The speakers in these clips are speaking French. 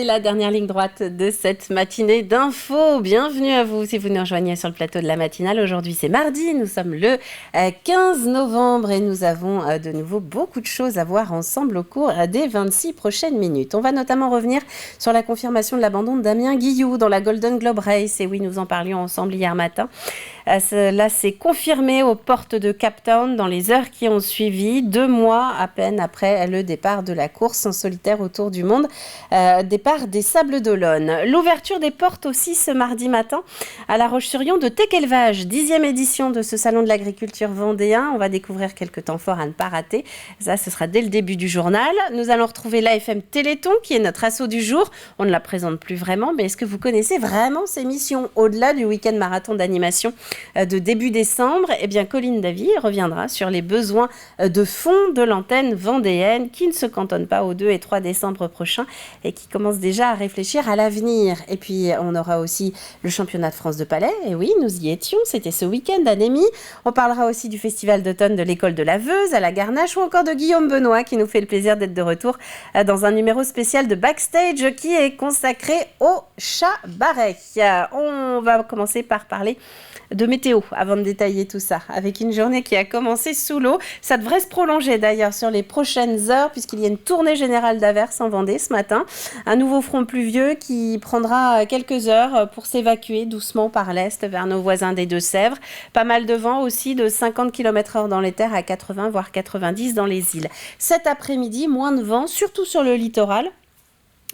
la dernière ligne droite de cette matinée d'infos. Bienvenue à vous si vous nous rejoignez sur le plateau de la matinale. Aujourd'hui c'est mardi, nous sommes le 15 novembre et nous avons de nouveau beaucoup de choses à voir ensemble au cours des 26 prochaines minutes. On va notamment revenir sur la confirmation de l'abandon de Damien Guillou dans la Golden Globe Race. Et oui, nous en parlions ensemble hier matin. Cela s'est confirmé aux portes de Cape Town dans les heures qui ont suivi, 2 mois à peine après le départ de la course en solitaire autour du monde, départ des Sables d'Olonne. L'ouverture des portes aussi ce mardi matin à La Roche-sur-Yon de Tech Élevage, 10e édition de ce salon de l'agriculture vendéen. On va découvrir quelques temps forts à ne pas rater. Ça, ce sera dès le début du journal. Nous allons retrouver l'AFM Téléthon qui est notre assaut du jour. On ne la présente plus vraiment, mais est-ce que vous connaissez vraiment ces missions au-delà du week-end marathon d'animation de début décembre? Eh bien, Colline Davy reviendra sur les besoins de fonds de l'antenne vendéenne qui ne se cantonne pas aux 2 et 3 décembre prochains et qui commence déjà à réfléchir à l'avenir. Et puis, on aura aussi le championnat de France de palais. Et oui, nous y étions, c'était ce week-end à Némy. On parlera aussi du festival d'automne de l'école de la Veuse à la Garnache ou encore de Guillaume Benoît qui nous fait le plaisir d'être de retour dans un numéro spécial de Backstage qui est consacré au Chabaret. On va commencer par parler de météo avant de détailler tout ça, avec une journée qui a commencé sous l'eau. Ça devrait se prolonger d'ailleurs sur les prochaines heures puisqu'il y a une tournée générale d'averses en Vendée ce matin. Un nouveau front pluvieux qui prendra quelques heures pour s'évacuer doucement par l'est vers nos voisins des Deux-Sèvres. Pas mal de vent aussi de 50 km/h dans les terres à 80 voire 90 dans les îles. Cet après-midi, moins de vent, surtout sur le littoral.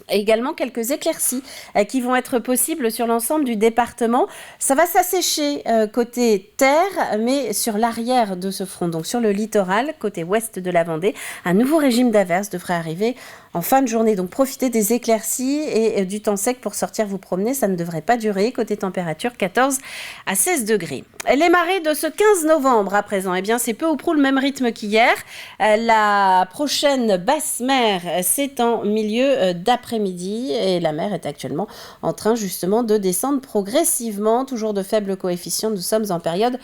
Et également quelques éclaircies qui vont être possibles sur l'ensemble du département. Ça va s'assécher côté terre, mais sur l'arrière de ce front, donc sur le littoral, côté ouest de la Vendée, un nouveau régime d'averses devrait arriver en fin de journée. Donc profitez des éclaircies et du temps sec pour sortir vous promener, ça ne devrait pas durer. Côté température, 14 à 16 degrés. Les marées de ce 15 novembre à présent, eh bien c'est peu ou prou le même rythme qu'hier. La prochaine basse mer, c'est en milieu d'après-midi et la mer est actuellement en train justement de descendre progressivement, toujours de faibles coefficients. Nous sommes en période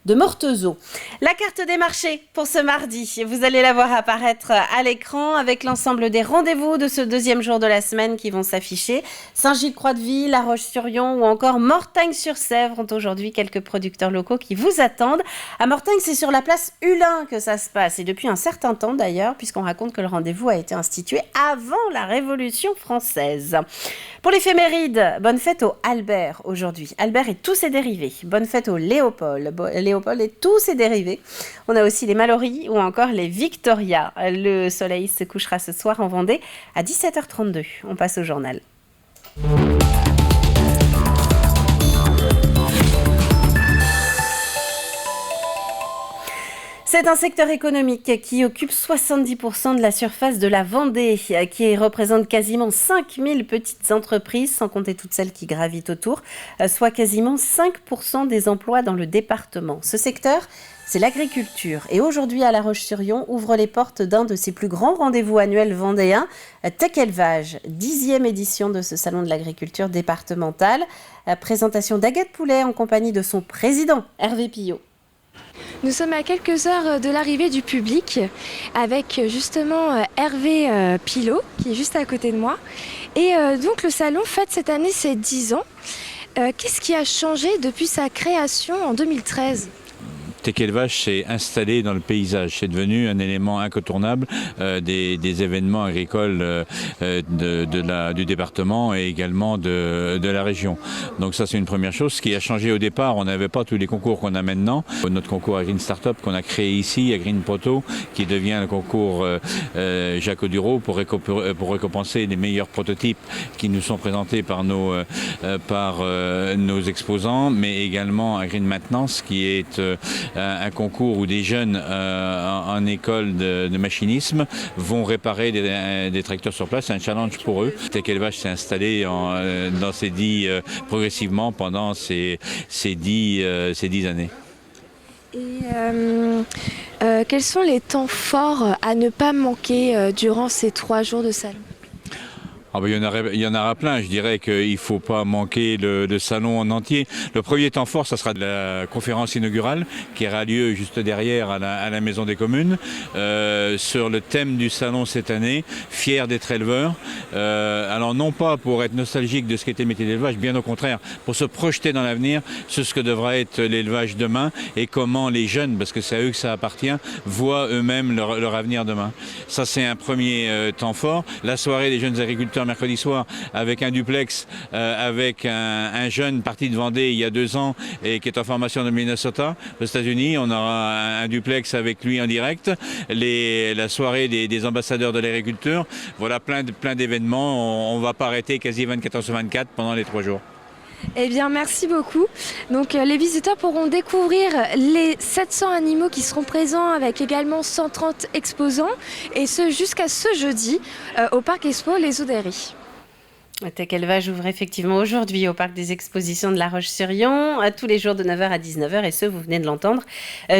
de mortes eaux. La carte des marchés pour ce mardi, vous allez la voir apparaître à l'écran avec l'ensemble des rendez-vous de ce deuxième jour de la semaine qui vont s'afficher. Saint-Gilles-Croix-de-Vie, La Roche-sur-Yon ou encore Mortagne-sur-Sèvre ont aujourd'hui quelques producteurs locaux qui vous attendent. À Mortagne, c'est sur la place Hulin que ça se passe et depuis un certain temps d'ailleurs, puisqu'on raconte que le rendez-vous a été institué avant la Révolution française. Pour l'éphéméride, bonne fête au Albert aujourd'hui. Albert et tous ses dérivés. Bonne fête au Léopold. Léopold et tous ses dérivés. On a aussi les Mallory ou encore les Victoria. Le soleil se couchera ce soir en Vendée à 17h32. On passe au journal. C'est un secteur économique qui occupe 70% de la surface de la Vendée, qui représente quasiment 5000 petites entreprises, sans compter toutes celles qui gravitent autour, soit quasiment 5% des emplois dans le département. Ce secteur, c'est l'agriculture. Et aujourd'hui, à La Roche-sur-Yon, ouvre les portes d'un de ses plus grands rendez-vous annuels vendéens, Tech Élevage, 10e édition de ce salon de l'agriculture départementale. Présentation d'Agathe Poulet en compagnie de son président, Hervé Pillot. Nous sommes à quelques heures de l'arrivée du public avec justement Hervé Pillot qui est juste à côté de moi. Et donc le salon fête cette année ses 10 ans. Qu'est-ce qui a changé depuis sa création en 2013 ? Tech Élevage s'est installé dans le paysage, c'est devenu un élément incontournable des événements agricoles du département et également de la région. Donc ça c'est une première chose. Ce qui a changé au départ, on n'avait pas tous les concours qu'on a maintenant. Notre concours à Green Startup qu'on a créé ici, à Green Proto, qui devient le concours Jacques Audureau pour récompenser les meilleurs prototypes qui nous sont présentés par nos exposants, mais également à Green Maintenance qui est un concours où des jeunes en école de machinisme vont réparer des tracteurs sur place. C'est un challenge pour eux. Tech Élevage s'est installé dans ces 10 progressivement pendant ces 10 années. Et quels sont les temps forts à ne pas manquer durant ces 3 jours de salon ? Ah ben, il y en aura plein. Je dirais qu'il ne faut pas manquer le salon en entier. Le premier temps fort, ça sera de la conférence inaugurale qui aura lieu juste derrière à la Maison des Communes sur le thème du salon cette année, fier d'être éleveur. Alors non pas pour être nostalgique de ce qu'était le métier d'élevage, bien au contraire, pour se projeter dans l'avenir sur ce que devra être l'élevage demain et comment les jeunes, parce que c'est à eux que ça appartient, voient eux-mêmes leur avenir demain. Ça c'est un premier temps fort. La soirée des jeunes agriculteurs mercredi soir avec un duplex avec un jeune parti de Vendée il y a 2 ans et qui est en formation de Minnesota aux États-Unis. On aura un duplex avec lui en direct. La soirée des ambassadeurs de l'agriculture. Voilà plein d'événements. On ne va pas arrêter quasi 24 heures sur 24 pendant les 3 jours. Eh bien, merci beaucoup. Donc, les visiteurs pourront découvrir les 700 animaux qui seront présents avec également 130 exposants et ce jusqu'à ce jeudi au Parc Expo Les Oderies. Tech Élevage ouvre effectivement aujourd'hui au Parc des Expositions de La Roche-sur-Yon, tous les jours de 9h à 19h et ce, vous venez de l'entendre,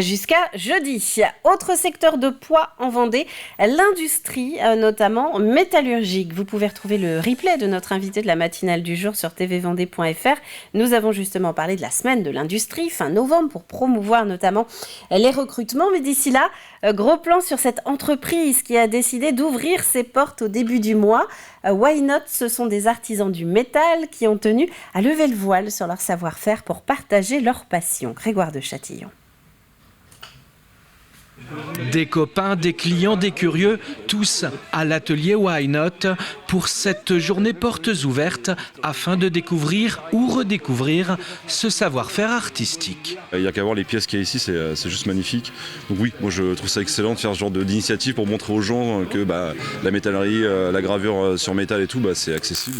jusqu'à jeudi. Autre secteur de poids en Vendée, l'industrie, notamment métallurgique. Vous pouvez retrouver le replay de notre invité de la matinale du jour sur tvvendée.fr. Nous avons justement parlé de la semaine de l'industrie, fin novembre, pour promouvoir notamment les recrutements. Mais d'ici là, gros plan sur cette entreprise qui a décidé d'ouvrir ses portes au début du mois. Why Not, ce sont des artisans du métal qui ont tenu à lever le voile sur leur savoir-faire pour partager leur passion. Grégoire de Châtillon. Des copains, des clients, des curieux, tous à l'atelier Why Not pour cette journée portes ouvertes afin de découvrir ou redécouvrir ce savoir-faire artistique. Il n'y a qu'à voir les pièces qu'il y a ici, c'est juste magnifique. Donc oui, moi je trouve ça excellent de faire ce genre d'initiative pour montrer aux gens que la métallerie, la gravure sur métal et tout, c'est accessible.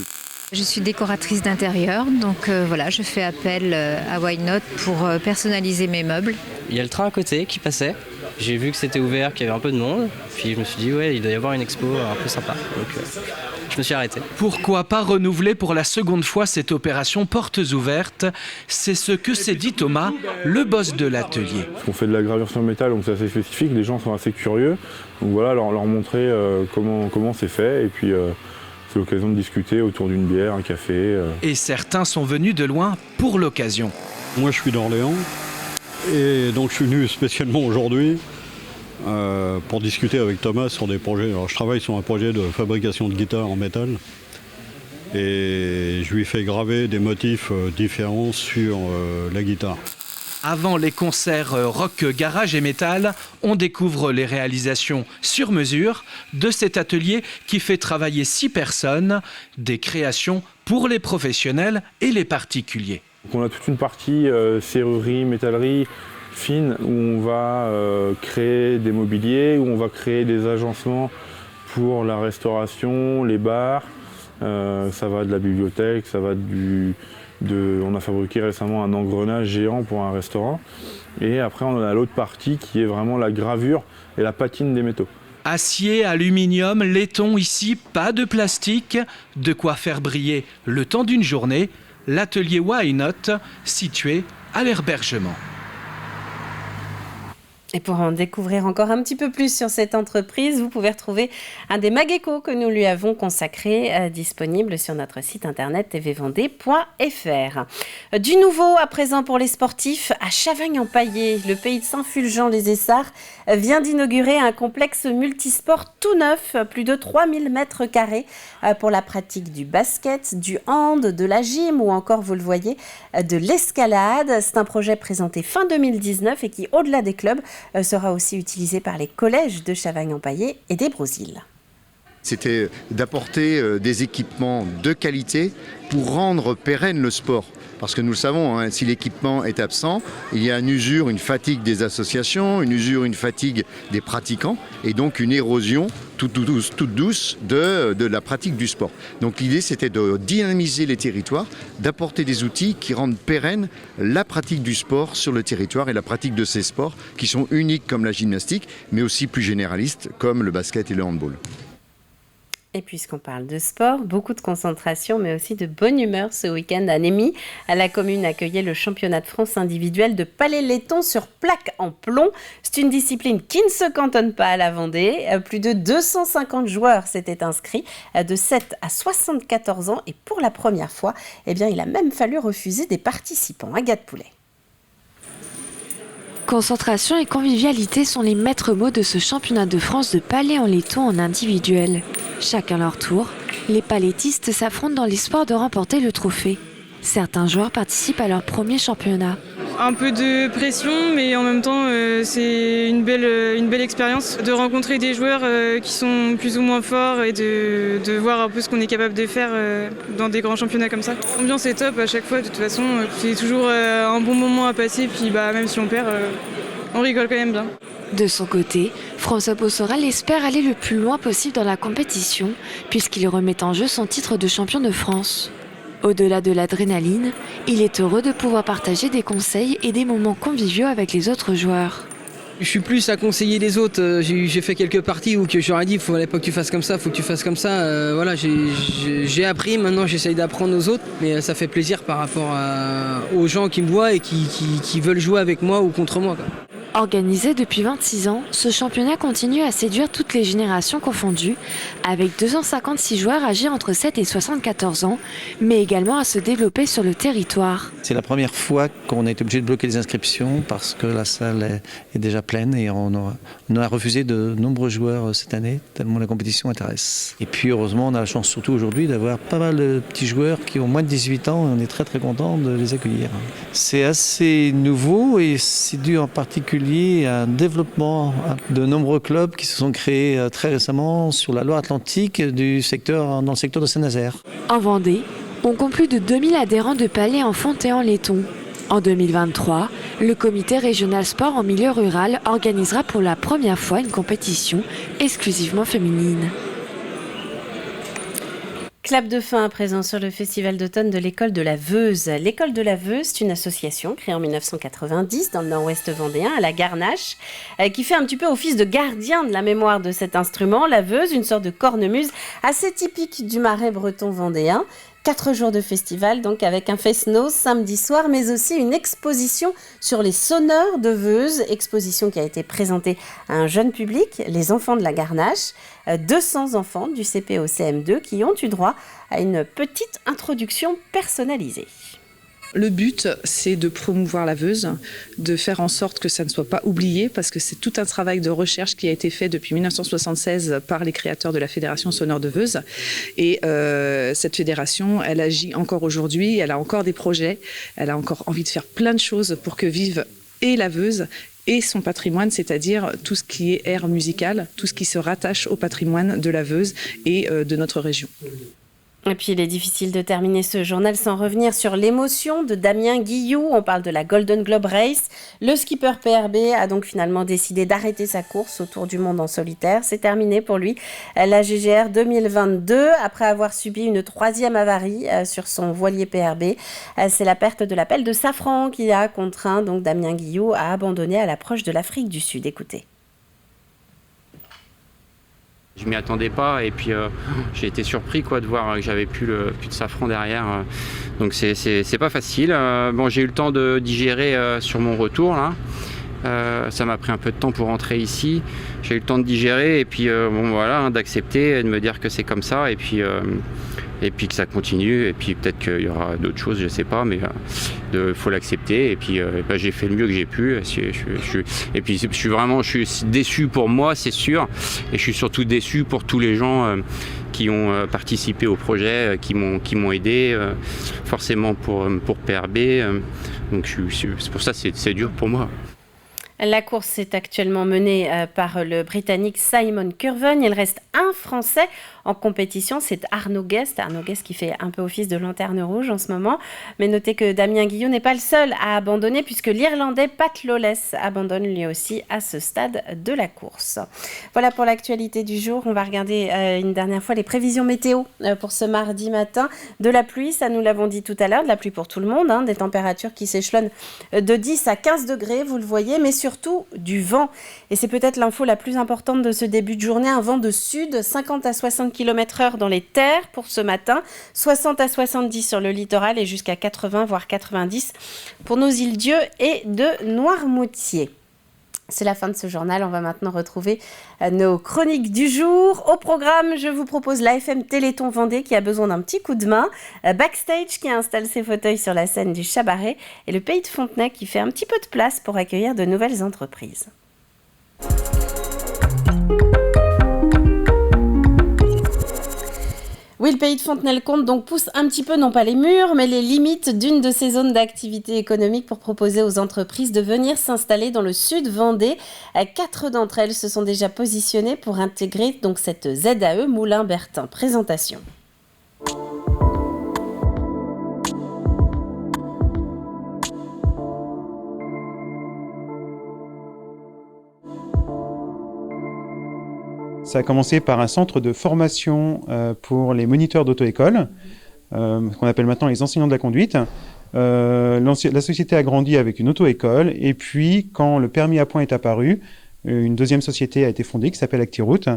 Je suis décoratrice d'intérieur, donc voilà, je fais appel à Why Not pour personnaliser mes meubles. Il y a le train à côté qui passait. J'ai vu que c'était ouvert, qu'il y avait un peu de monde. Puis je me suis dit, ouais, il doit y avoir une expo un peu sympa. Donc je me suis arrêté. Pourquoi pas renouveler pour la seconde fois cette opération portes ouvertes? C'est ce que s'est dit Thomas, le boss de l'atelier. On fait de la gravure sur métal, donc c'est assez spécifique. Les gens sont assez curieux. Donc voilà, leur montrer comment c'est fait. Et puis c'est l'occasion de discuter autour d'une bière, un café. Et certains sont venus de loin pour l'occasion. Moi, je suis d'Orléans. Et donc je suis venu spécialement aujourd'hui pour discuter avec Thomas sur des projets. Alors je travaille sur un projet de fabrication de guitare en métal et je lui fais graver des motifs différents sur la guitare. Avant les concerts rock, garage et métal, on découvre les réalisations sur mesure de cet atelier qui fait travailler 6 personnes, des créations pour les professionnels et les particuliers. Donc on a toute une partie serrurerie, métallerie fine où on va créer des mobiliers, où on va créer des agencements pour la restauration, les bars. Ça va de la bibliothèque, ça va on a fabriqué récemment un engrenage géant pour un restaurant. Et après on a l'autre partie qui est vraiment la gravure et la patine des métaux. Acier, aluminium, laiton ici, pas de plastique, de quoi faire briller le temps d'une journée. L'atelier Why Not, situé à l'Herbergement. Et pour en découvrir encore un petit peu plus sur cette entreprise, vous pouvez retrouver un des Mageco que nous lui avons consacré, disponible sur notre site internet tvvendée.fr. Du nouveau à présent pour les sportifs, à Chavagne-en-Paillé, le pays de Saint-Fulgent-les-Essarts vient d'inaugurer un complexe multisport tout neuf, plus de 3000 mètres carrés pour la pratique du basket, du hand, de la gym ou encore, vous le voyez, de l'escalade. C'est un projet présenté fin 2019 et qui, au-delà des clubs, sera aussi utilisé par les collèges de Chavagne-en-Paillé et des Brousilles. C'était d'apporter des équipements de qualité pour rendre pérenne le sport. Parce que nous le savons, si l'équipement est absent, il y a une usure, une fatigue des associations, une usure, une fatigue des pratiquants et donc une érosion toute douce de la pratique du sport. Donc l'idée, c'était de dynamiser les territoires, d'apporter des outils qui rendent pérenne la pratique du sport sur le territoire et la pratique de ces sports qui sont uniques comme la gymnastique, mais aussi plus généralistes comme le basket et le handball. Et puisqu'on parle de sport, beaucoup de concentration, mais aussi de bonne humeur ce week-end à Némy. La commune accueillait le championnat de France individuel de palais-laiton sur plaque en plomb. C'est une discipline qui ne se cantonne pas à la Vendée. Plus de 250 joueurs s'étaient inscrits de 7 à 74 ans. Et pour la première fois, il a même fallu refuser des participants. Agathe Poulet. Concentration et convivialité sont les maîtres mots de ce championnat de France de palais en laiton en individuel. Chacun leur tour, les palettistes s'affrontent dans l'espoir de remporter le trophée. Certains joueurs participent à leur premier championnat. Un peu de pression, mais en même temps, c'est une belle expérience de rencontrer des joueurs qui sont plus ou moins forts et de voir un peu ce qu'on est capable de faire dans des grands championnats comme ça. L'ambiance est top à chaque fois, de toute façon, c'est toujours un bon moment à passer, puis même si on perd, on rigole quand même bien. De son côté, François Bossoral espère aller le plus loin possible dans la compétition, puisqu'il remet en jeu son titre de champion de France. Au-delà de l'adrénaline, il est heureux de pouvoir partager des conseils et des moments conviviaux avec les autres joueurs. Je suis plus à conseiller les autres. J'ai fait quelques parties où je leur ai dit il fallait pas que tu fasses comme ça, faut que tu fasses comme ça. Voilà, j'ai appris, maintenant j'essaye d'apprendre aux autres, mais ça fait plaisir par rapport aux gens qui me voient et qui veulent jouer avec moi ou contre moi, quoi. Organisé depuis 26 ans, ce championnat continue à séduire toutes les générations confondues, avec 256 joueurs âgés entre 7 et 74 ans, mais également à se développer sur le territoire. C'est la première fois qu'on a été obligé de bloquer les inscriptions parce que la salle est déjà pleine et on a refusé de nombreux joueurs cette année, tellement la compétition intéresse. Et puis heureusement, on a la chance surtout aujourd'hui d'avoir pas mal de petits joueurs qui ont moins de 18 ans et on est très très content de les accueillir. C'est assez nouveau et c'est dû en particulier à un développement de nombreux clubs qui se sont créés très récemment sur la Loire-Atlantique dans le secteur de Saint-Nazaire. En Vendée, on compte plus de 2000 adhérents de palais en fonte et en laiton. En 2023, le comité régional sport en milieu rural organisera pour la première fois une compétition exclusivement féminine. Clap de fin à présent sur le festival d'automne de l'école de la Veuse. L'école de la Veuse, c'est une association créée en 1990 dans le nord-ouest vendéen, à la Garnache, qui fait un petit peu office de gardien de la mémoire de cet instrument. La Veuse, une sorte de cornemuse assez typique du marais breton vendéen. 4 jours de festival, donc avec un fest-noz samedi soir, mais aussi une exposition sur les sonneurs de Veuse, exposition qui a été présentée à un jeune public, les enfants de la Garnache, 200 enfants du CP au CM2 qui ont eu droit à une petite introduction personnalisée. Le but, c'est de promouvoir la Veuse, de faire en sorte que ça ne soit pas oublié, parce que c'est tout un travail de recherche qui a été fait depuis 1976 par les créateurs de la Fédération Sonore de Veuse. Et cette fédération, elle agit encore aujourd'hui, elle a encore des projets, elle a encore envie de faire plein de choses pour que vive et la Veuse et son patrimoine, c'est-à-dire tout ce qui est art musical, tout ce qui se rattache au patrimoine de la Veuse et de notre région. Et puis il est difficile de terminer ce journal sans revenir sur l'émotion de Damien Guillou. On parle de la Golden Globe Race. Le skipper PRB a donc finalement décidé d'arrêter sa course au Tour du Monde en solitaire. C'est terminé pour lui. La GGR 2022, après avoir subi une 3e avarie sur son voilier PRB. C'est la perte de la pelle de safran qui a contraint donc Damien Guillou à abandonner à l'approche de l'Afrique du Sud. Écoutez. Je m'y attendais pas et puis j'ai été surpris de voir que j'avais plus de safran derrière. Donc c'est pas facile. J'ai eu le temps de digérer sur mon retour là. Ça m'a pris un peu de temps pour rentrer ici. J'ai eu le temps de digérer et puis d'accepter et de me dire que c'est comme ça et puis que ça continue et puis peut-être qu'il y aura d'autres choses, je sais pas, mais faut l'accepter et puis j'ai fait le mieux que j'ai pu. Et puis je suis déçu pour moi, c'est sûr, et je suis surtout déçu pour tous les gens qui ont participé au projet, qui m'ont aidé, forcément pour PRB. Donc c'est pour ça c'est dur pour moi. La course est actuellement menée par le Britannique Simon Curven. Il reste un Français en compétition, c'est Arnaud Guest. Arnaud Guest qui fait un peu office de lanterne rouge en ce moment. Mais notez que Damien Guillou n'est pas le seul à abandonner puisque l'Irlandais Pat Lawless abandonne lui aussi à ce stade de la course. Voilà pour l'actualité du jour. On va regarder une dernière fois les prévisions météo pour ce mardi matin. De la pluie, ça nous l'avons dit tout à l'heure, de la pluie pour tout le monde, des températures qui s'échelonnent de 10 à 15 degrés, vous le voyez, mais sur surtout du vent. Et c'est peut-être l'info la plus importante de ce début de journée, un vent de sud, 50 à 60 km/h dans les terres pour ce matin, 60 à 70 sur le littoral et jusqu'à 80 voire 90 pour nos îles-Dieu et de Noirmoutier. C'est la fin de ce journal. On va maintenant retrouver nos chroniques du jour. Au programme, je vous propose l'AFM Téléthon Vendée qui a besoin d'un petit coup de main, Backstage qui installe ses fauteuils sur la scène du Chabaret et le Pays de Fontenay qui fait un petit peu de place pour accueillir de nouvelles entreprises. Oui, le Pays de Fontenay-le-Comte donc pousse un petit peu, non pas les murs, mais les limites d'une de ses zones d'activité économique pour proposer aux entreprises de venir s'installer dans le sud Vendée. 4 d'entre elles se sont déjà positionnées pour intégrer donc cette ZAE Moulin-Bertin. Présentation. Ça a commencé par un centre de formation pour les moniteurs d'auto-école, qu'on appelle maintenant les enseignants de la conduite. La société a grandi avec une auto-école et puis quand le permis à points est apparu, une deuxième société a été fondée qui s'appelle ActiRoute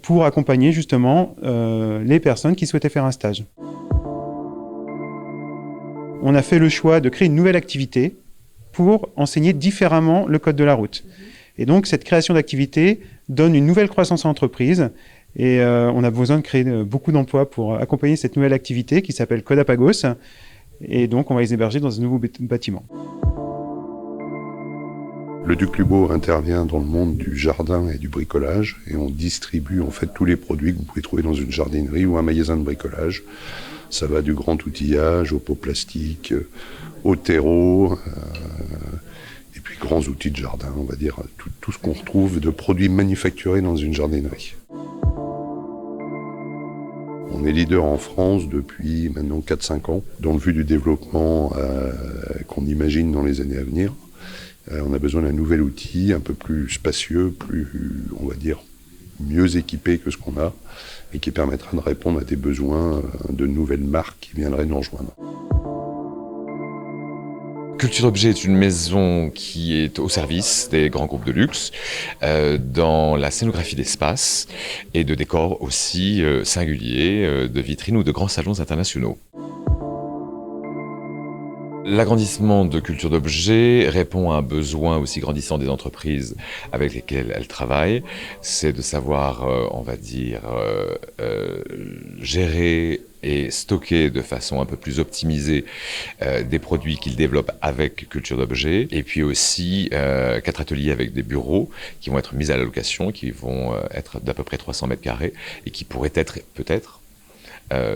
pour accompagner justement les personnes qui souhaitaient faire un stage. On a fait le choix de créer une nouvelle activité pour enseigner différemment le code de la route. Et donc, cette création d'activité donne une nouvelle croissance à l'entreprise et on a besoin de créer beaucoup d'emplois pour accompagner cette nouvelle activité qui s'appelle Codapagos et donc on va les héberger dans un nouveau bâtiment. Le Duc Lubo intervient dans le monde du jardin et du bricolage et on distribue en fait tous les produits que vous pouvez trouver dans une jardinerie ou un magasin de bricolage. Ça va du grand outillage au pot plastique, au terreau, et puis grands outils de jardin, on va dire tout ce qu'on retrouve de produits manufacturés dans une jardinerie. On est leader en France depuis maintenant 4-5 ans, dans le but du développement qu'on imagine dans les années à venir. On a besoin d'un nouvel outil, un peu plus spacieux, plus, on va dire, mieux équipé que ce qu'on a, et qui permettra de répondre à des besoins de nouvelles marques qui viendraient nous rejoindre. Culture d'Objet est une maison qui est au service des grands groupes de luxe, dans la scénographie d'espace et de décors aussi singuliers, de vitrines ou de grands salons internationaux. L'agrandissement de Culture d'Objet répond à un besoin aussi grandissant des entreprises avec lesquelles elles travaillent. C'est de savoir, on va dire, gérer et stocker de façon un peu plus optimisée des produits qu'ils développent avec Culture d'Objet. Et puis aussi 4 ateliers avec des bureaux qui vont être mis à la location, qui vont être d'à peu près 300 mètres carrés et qui pourraient être peut-être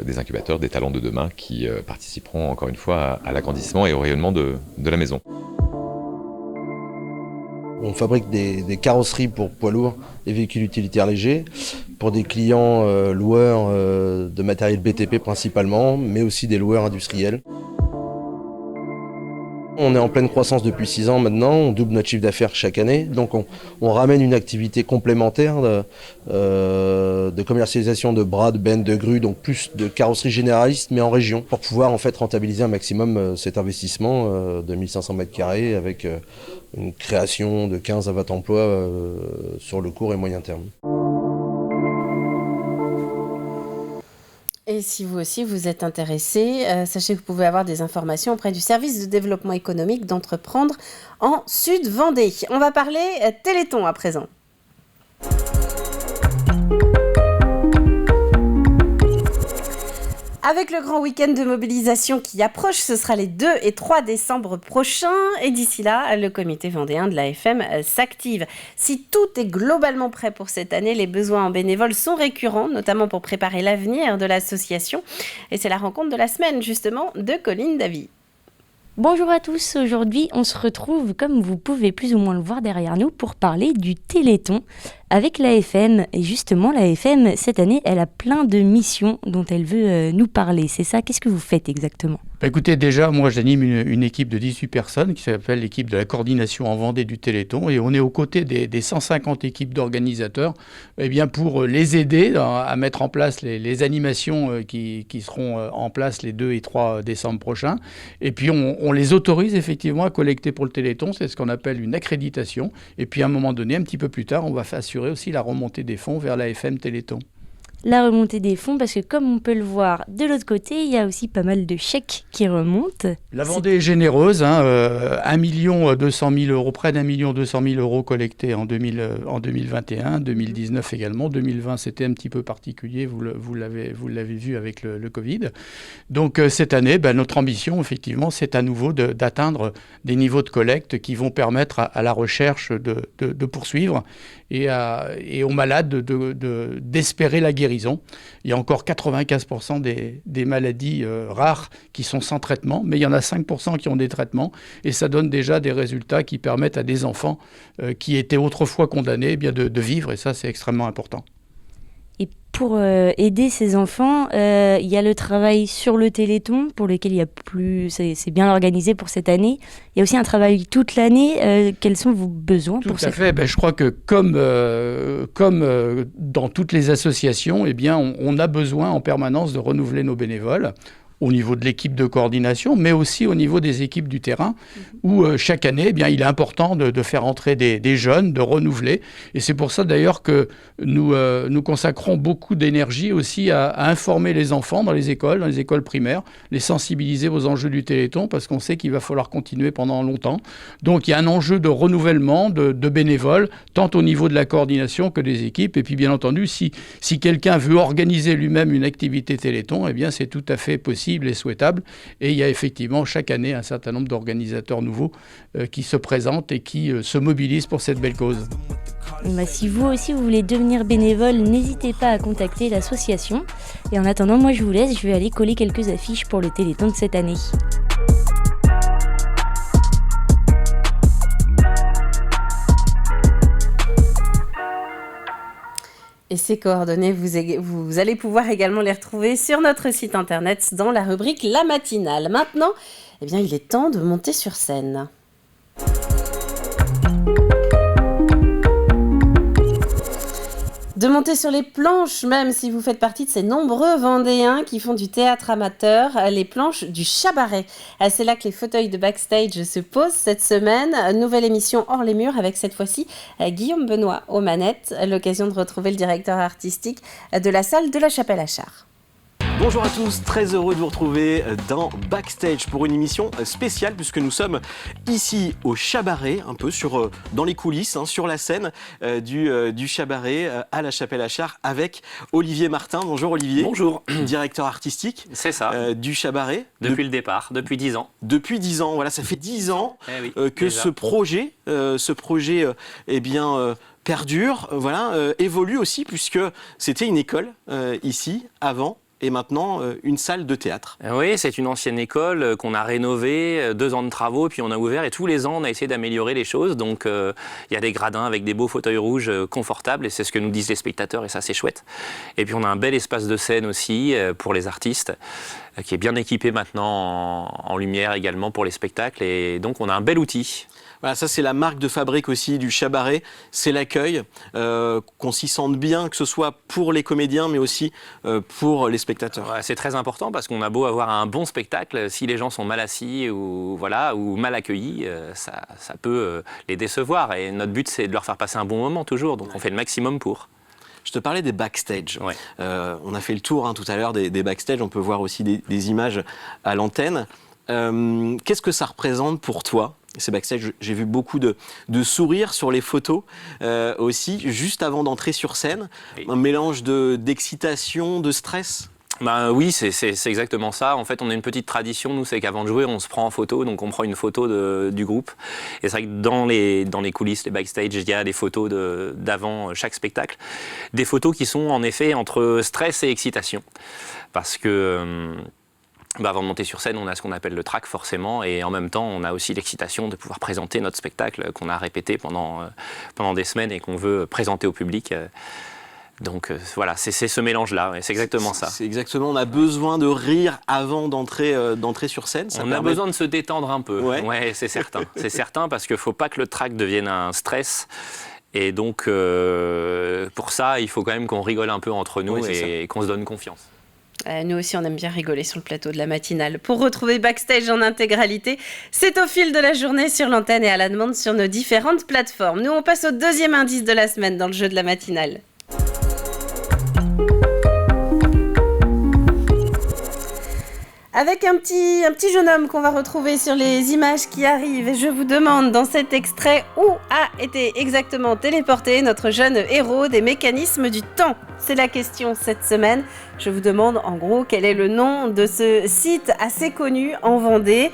des incubateurs, des talents de demain qui participeront encore une fois à l'agrandissement et au rayonnement de la maison. On fabrique des carrosseries pour poids lourds et véhicules utilitaires légers, pour des clients loueurs de matériel BTP principalement, mais aussi des loueurs industriels. On est en pleine croissance depuis 6 ans maintenant, on double notre chiffre d'affaires chaque année, donc on ramène une activité complémentaire de commercialisation de bras, de bennes, de grues, donc plus de carrosserie généraliste mais en région, pour pouvoir en fait rentabiliser un maximum cet investissement de 1500 m² avec une création de 15 à 20 emplois sur le court et moyen terme. Et si vous aussi vous êtes intéressé, sachez que vous pouvez avoir des informations auprès du service de développement économique d'Entreprendre en Sud-Vendée. On va parler Téléthon à présent. Avec le grand week-end de mobilisation qui approche, ce sera les 2 et 3 décembre prochains. Et d'ici là, le comité vendéen de l'AFM s'active. Si tout est globalement prêt pour cette année, les besoins en bénévoles sont récurrents, notamment pour préparer l'avenir de l'association. Et c'est la rencontre de la semaine, justement, de Colline Davy. Bonjour à tous, aujourd'hui on se retrouve, comme vous pouvez plus ou moins le voir derrière nous, pour parler du Téléthon. avec l'AFM. Et justement, l'AFM, cette année, elle a plein de missions dont elle veut nous parler. C'est ça, qu'est-ce que vous faites exactement ? Écoutez, déjà, moi j'anime une équipe de 18 personnes qui s'appelle l'équipe de la coordination en Vendée du Téléthon et on est aux côtés des 150 équipes d'organisateurs pour les aider à mettre en place les animations qui seront en place les 2 et 3 décembre prochains. Et puis on les autorise effectivement à collecter pour le Téléthon, c'est ce qu'on appelle une accréditation. Et puis à un moment donné, un petit peu plus tard, on va assurer aussi la remontée des fonds vers l'AFM Téléthon. La remontée des fonds, parce que comme on peut le voir de l'autre côté, il y a aussi pas mal de chèques qui remontent. La Vendée est généreuse, 1 200 000 euros, près d'1 200 000 euros collectés en 2021, 2019 également, 2020 c'était un petit peu particulier, vous l'avez vu avec le Covid. Donc cette année, notre ambition effectivement c'est à nouveau d'atteindre des niveaux de collecte qui vont permettre à la recherche de poursuivre et aux malades d'espérer la guérison. Il y a encore 95% des maladies rares qui sont sans traitement, mais il y en a 5% qui ont des traitements et ça donne déjà des résultats qui permettent à des enfants qui étaient autrefois condamnés de vivre et ça c'est extrêmement important. Et pour aider ces enfants, il y a le travail sur le Téléthon, pour lequel il y a c'est bien organisé pour cette année. Il y a aussi un travail toute l'année. Quels sont vos besoins pour cette année ? Je crois que comme dans toutes les associations, on a besoin en permanence de renouveler nos bénévoles. Au niveau de l'équipe de coordination, mais aussi au niveau des équipes du terrain, où chaque année, il est important de faire entrer des jeunes, de renouveler. Et c'est pour ça d'ailleurs que nous consacrons beaucoup d'énergie aussi à informer les enfants dans les écoles primaires, les sensibiliser aux enjeux du Téléthon, parce qu'on sait qu'il va falloir continuer pendant longtemps. Donc il y a un enjeu de renouvellement de bénévoles, tant au niveau de la coordination que des équipes. Et puis bien entendu, si quelqu'un veut organiser lui-même une activité Téléthon, c'est tout à fait possible et souhaitable. Et il y a effectivement chaque année un certain nombre d'organisateurs nouveaux qui se présentent et qui se mobilisent pour cette belle cause. Si vous aussi vous voulez devenir bénévole, n'hésitez pas à contacter l'association. Et en attendant, moi je vous laisse, je vais aller coller quelques affiches pour le Téléthon de cette année. Et ces coordonnées, vous allez pouvoir également les retrouver sur notre site internet dans la rubrique La Matinale. Maintenant, il est temps de monter sur scène. De monter sur les planches, même si vous faites partie de ces nombreux Vendéens qui font du théâtre amateur, les planches du Chabaret. C'est là que les fauteuils de backstage se posent cette semaine. Nouvelle émission hors les murs avec cette fois-ci Guillaume Benoît aux manettes. L'occasion de retrouver le directeur artistique de la salle de la Chapelle-Achard. Bonjour à tous, très heureux de vous retrouver dans Backstage pour une émission spéciale puisque nous sommes ici au Chabaret, un peu dans les coulisses, sur la scène du Chabaret à la Chapelle-Achard avec Olivier Martin. Bonjour Olivier. Bonjour. Directeur artistique. C'est ça. Du Chabaret. Depuis le départ, depuis 10 ans. Depuis 10 ans, voilà, ça fait 10 ans que déjà. ce projet perdure, évolue aussi puisque c'était une école ici avant. Et maintenant, une salle de théâtre. Oui, c'est une ancienne école qu'on a rénovée, 2 ans de travaux, puis on a ouvert. Et tous les ans, on a essayé d'améliorer les choses. Donc, il y a des gradins avec des beaux fauteuils rouges confortables. Et c'est ce que nous disent les spectateurs. Et ça, c'est chouette. Et puis, on a un bel espace de scène aussi pour les artistes, qui est bien équipé maintenant en lumière également pour les spectacles. Et donc, on a un bel outil. Voilà, ça c'est la marque de fabrique aussi du Chabaret, c'est l'accueil, qu'on s'y sente bien, que ce soit pour les comédiens mais aussi pour les spectateurs. Ouais, c'est très important parce qu'on a beau avoir un bon spectacle, si les gens sont mal assis ou mal accueillis, ça peut les décevoir. Et notre but c'est de leur faire passer un bon moment toujours, donc on fait le maximum pour. Je te parlais des backstage. Ouais. On a fait le tour tout à l'heure des backstage, on peut voir aussi des images à l'antenne. Qu'est-ce que ça représente pour toi ? Ces backstage, j'ai vu beaucoup de sourires sur les photos aussi, juste avant d'entrer sur scène. Oui. Un mélange d'excitation, de stress. Oui, c'est exactement ça. En fait, on a une petite tradition, nous, c'est qu'avant de jouer, on se prend en photo, donc on prend une photo du groupe. Et c'est vrai que dans les coulisses, les backstage, il y a des photos d'avant chaque spectacle. Des photos qui sont en effet entre stress et excitation. Parce que Avant de monter sur scène, on a ce qu'on appelle le track forcément, et en même temps, on a aussi l'excitation de pouvoir présenter notre spectacle qu'on a répété pendant des semaines et qu'on veut présenter au public. Donc voilà, c'est ce mélange-là, c'est exactement ça. C'est exactement, on a besoin de rire avant d'entrer sur scène. On a besoin de se détendre un peu, ouais c'est certain. C'est certain parce qu'il ne faut pas que le track devienne un stress. Et donc pour ça, il faut quand même qu'on rigole un peu entre nous et qu'on se donne confiance. Nous aussi, on aime bien rigoler sur le plateau de la matinale. Pour retrouver Backstage en intégralité, c'est au fil de la journée sur l'antenne et à la demande sur nos différentes plateformes. Nous, on passe au deuxième indice de la semaine dans le jeu de la matinale. Avec un petit jeune homme qu'on va retrouver sur les images qui arrivent. Et je vous demande dans cet extrait où a été exactement téléporté notre jeune héros des mécanismes du temps. C'est la question cette semaine. Je vous demande en gros quel est le nom de ce site assez connu en Vendée.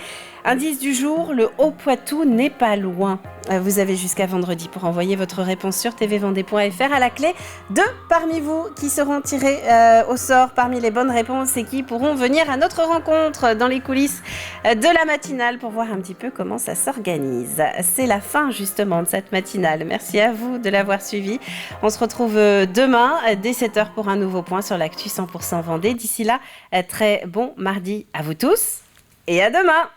Indice du jour, le Haut-Poitou n'est pas loin. Vous avez jusqu'à vendredi pour envoyer votre réponse sur tvvendée.fr. À la clé, 2 parmi vous qui seront tirés au sort parmi les bonnes réponses et qui pourront venir à notre rencontre dans les coulisses de la matinale pour voir un petit peu comment ça s'organise. C'est la fin justement de cette matinale. Merci à vous de l'avoir suivi. On se retrouve demain dès 7h pour un nouveau point sur l'actu 100% Vendée. D'ici là, très bon mardi à vous tous et à demain.